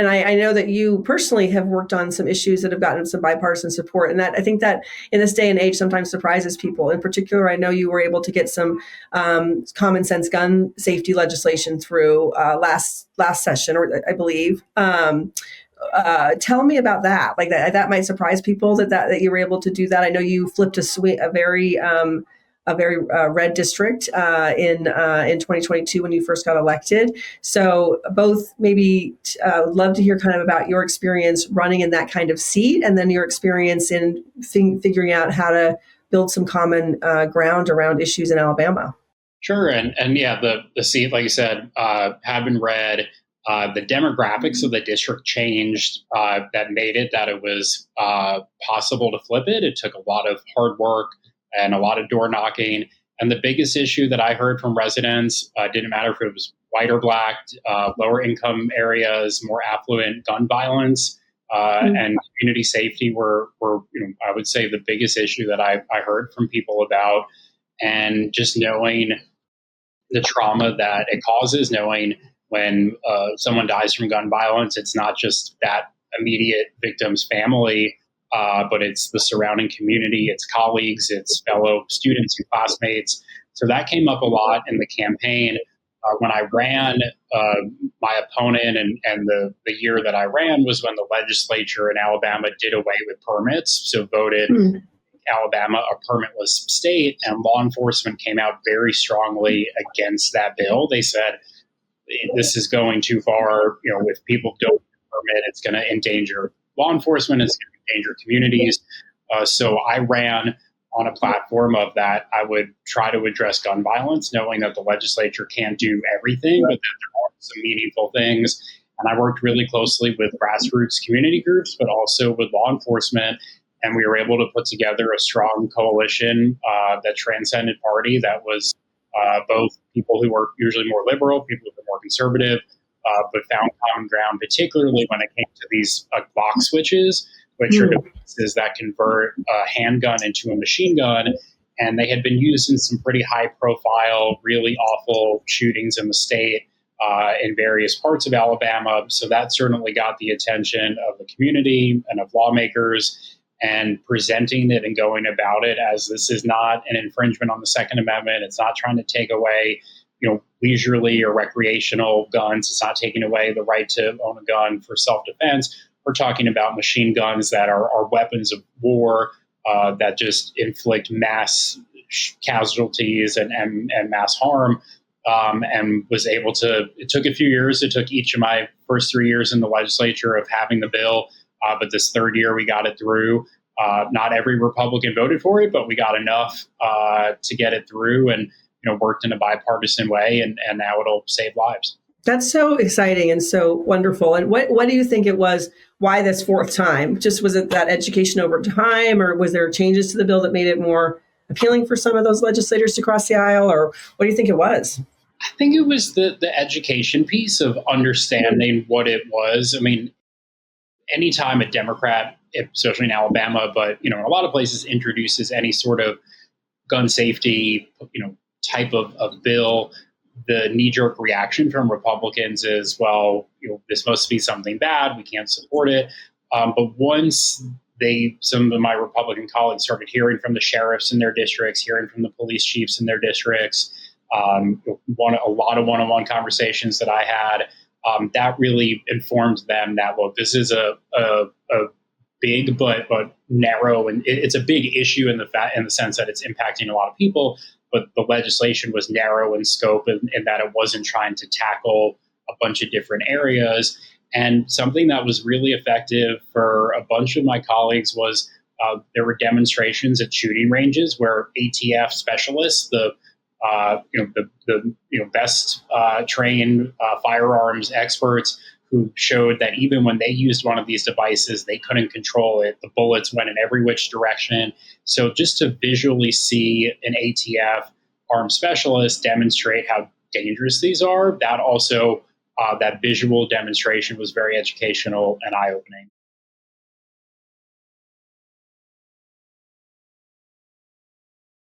And I know that you personally have worked on some issues that have gotten some bipartisan support. And that I think that in this day and age sometimes surprises people. In particular, I know you were able to get some common sense gun safety legislation through last session, or I believe. Tell me about that. Like that might surprise people that you were able to do that. I know you flipped a very red district in 2022 when you first got elected. So both maybe love to hear kind of about your experience running in that kind of seat, and then your experience in figuring out how to build some common ground around issues in Alabama. Sure, and yeah, the seat, like you said, had been red. The demographics of the district changed that made it that it was possible to flip it. It took a lot of hard work and a lot of door knocking. And the biggest issue that I heard from residents, didn't matter if it was white or black, lower income areas, more affluent, gun violence and community safety were I would say the biggest issue that I heard from people about. And just knowing the trauma that it causes, knowing when someone dies from gun violence, it's not just that immediate victim's family, but it's the surrounding community, its colleagues, its fellow students and classmates. So that came up a lot in the campaign. When I ran, my opponent and the year that I ran was when the legislature in Alabama did away with permits, so voted Alabama a permitless state, and law enforcement came out very strongly against that bill. They said, this is going too far. If people don't permit, it's going to endanger law enforcement. It's going to endanger communities. So I ran on a platform of that I would try to address gun violence, knowing that the legislature can't do everything, but that there are some meaningful things. And I worked really closely with grassroots community groups, but also with law enforcement. And we were able to put together a strong coalition that transcended party, that was both people who were usually more liberal, people who were more conservative, but found common ground, particularly when it came to these Glock switches, which are devices that convert a handgun into a machine gun. And they had been used in some pretty high-profile, really awful shootings in the state in various parts of Alabama. So that certainly got the attention of the community and of lawmakers. And presenting it and going about it as this is not an infringement on the Second Amendment. It's not trying to take away, leisurely or recreational guns. It's not taking away the right to own a gun for self-defense. We're talking about machine guns that are weapons of war that just inflict mass casualties and mass harm. And was able to, it took a few years. It took each of my first 3 years in the legislature of having the bill. But this third year, we got it through. Not every Republican voted for it, but we got enough to get it through, and worked in a bipartisan way. And now it'll save lives. That's so exciting and so wonderful. And what do you think it was? Why this fourth time? Just was it that education over time, or was there changes to the bill that made it more appealing for some of those legislators to cross the aisle, or what do you think it was? I think it was the education piece of understanding what it was. I mean, anytime a Democrat, especially in Alabama, but in a lot of places, introduces any sort of gun safety, type of bill, the knee-jerk reaction from Republicans is, well, this must be something bad. We can't support it. But once some of my Republican colleagues started hearing from the sheriffs in their districts, hearing from the police chiefs in their districts, a lot of one-on-one conversations that I had, that really informed them that, look, this is a big but narrow, and it's a big issue in the sense that it's impacting a lot of people. But the legislation was narrow in scope, and that it wasn't trying to tackle a bunch of different areas. And something that was really effective for a bunch of my colleagues was there were demonstrations at shooting ranges where ATF specialists, the best trained firearms experts, who showed that even when they used one of these devices, they couldn't control it. The bullets went in every which direction. So just to visually see an ATF armed specialist demonstrate how dangerous these are, that also, that visual demonstration was very educational and eye-opening.